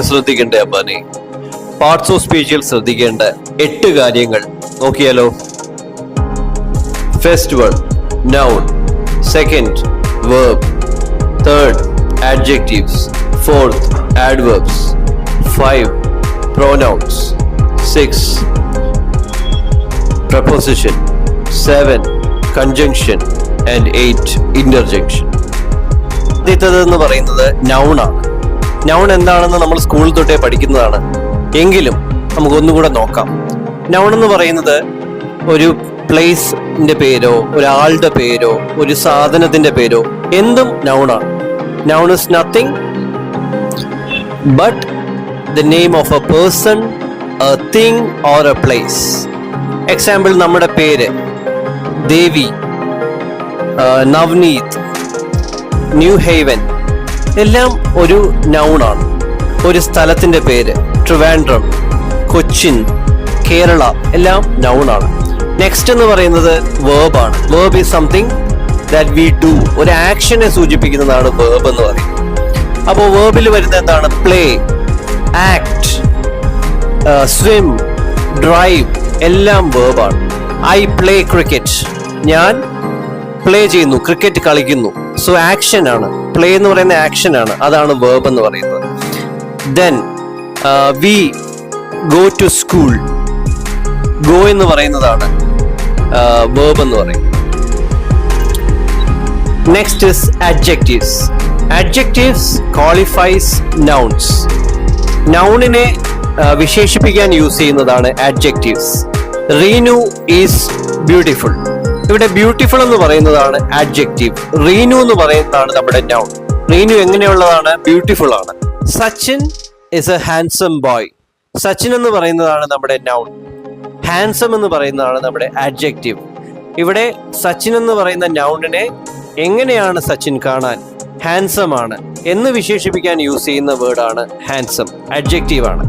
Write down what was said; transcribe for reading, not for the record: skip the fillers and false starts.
ശ്രദ്ധിക്കണ്ടേ അപ്പാനെ? Parts of സ്പീച്ചിൽ ശ്രദ്ധിക്കേണ്ട 8 കാര്യങ്ങൾ നോക്കിയാലോ. First one noun, second verb, third adjectives, fourth adverbs, 5 pronouns, 6 preposition, 7 conjunction and 8 interjection. ആദ്യത്തേതെന്ന് പറയുന്നത് noun ആണ്. Noun എന്താണെന്ന് നമ്മൾ സ്കൂളിൽ തൊട്ടേ പഠിക്കുന്നതാണ്. എങ്കിലും നമുക്കൊന്നുകൂടെ നോക്കാം. നൗൺ എന്ന് പറയുന്നത് ഒരു പ്ലേസിന്റെ പേരോ ഒരാളുടെ പേരോ ഒരു സാധനത്തിന്റെ പേരോ എന്തും നൗണാണ്. Noun is nothing but the name of a person, a thing or a place. Example, നമ്മുടെ പേര് ദേവി, നവനീത്, ന്യൂ ഹേവൻ എല്ലാം ഒരു നൗണാണ്. ഒരു സ്ഥലത്തിന്റെ പേര് ട്രിവാൻഡ്രം, കൊച്ചിൻ, കേരള എല്ലാം നൗണാണ്. നെക്സ്റ്റ് എന്ന് പറയുന്നത് verb ആണ്. Verb is something that we do. ഒരു ആക്ഷനെ സൂചിപ്പിക്കുന്നതാണ് verb എന്ന് പറയുന്നത്. അപ്പോൾ വേർബിൽ വരുന്ന എന്താണ്? പ്ലേ, ആക്ട്, സ്വിം, ഡ്രൈവ് എല്ലാം വേർബാണ്. ഐ പ്ലേ ക്രിക്കറ്റ്, ഞാൻ പ്ലേ ചെയ്യുന്നു, ക്രിക്കറ്റ് കളിക്കുന്നു. സോ ആക്ഷൻ ആണ്. പ്ലേ എന്ന് പറയുന്ന ആക്ഷൻ ആണ്, അതാണ് വേർബ് എന്ന് പറയുന്നത്. Then we go to school, go എന്ന് പറയുന്നതാണ് വേർബ് എന്ന് പറയുന്നത്. Next is adjectives. Adjectives qualifies nouns. നൗണിനെ വിശേഷിപ്പിക്കാൻ യൂസ് ചെയ്യുന്നതാണ് adjectives. Reenu is beautiful. ഇവിടെ ബ്യൂട്ടിഫുൾ എന്ന് പറയുന്നതാണ് adjective. റീനു എന്ന് പറയുന്നതാണ് നമ്മുടെ നൗൺ. റീനു എങ്ങനെയുള്ളതാണ്? ബ്യൂട്ടിഫുൾ ആണ്. Sachin is a handsome boy. Sachin എന്ന് പറയുന്നതാണ് നമ്മുടെ നൗൺ. ഹാൻസം എന്ന് പറയുന്നതാണ് നമ്മുടെ adjective. ഇവിടെ സച്ചിൻ എന്ന് പറയുന്ന നൗണിനെ എങ്ങനെയാണ് സച്ചിൻ കാണാൻ? ഹാൻസം ആണ് എന്ന് വിശേഷിപ്പിക്കാൻ യൂസ് ചെയ്യുന്ന വേർഡാണ് ഹാൻസം. അഡ്ജക്റ്റീവ് ആണ്.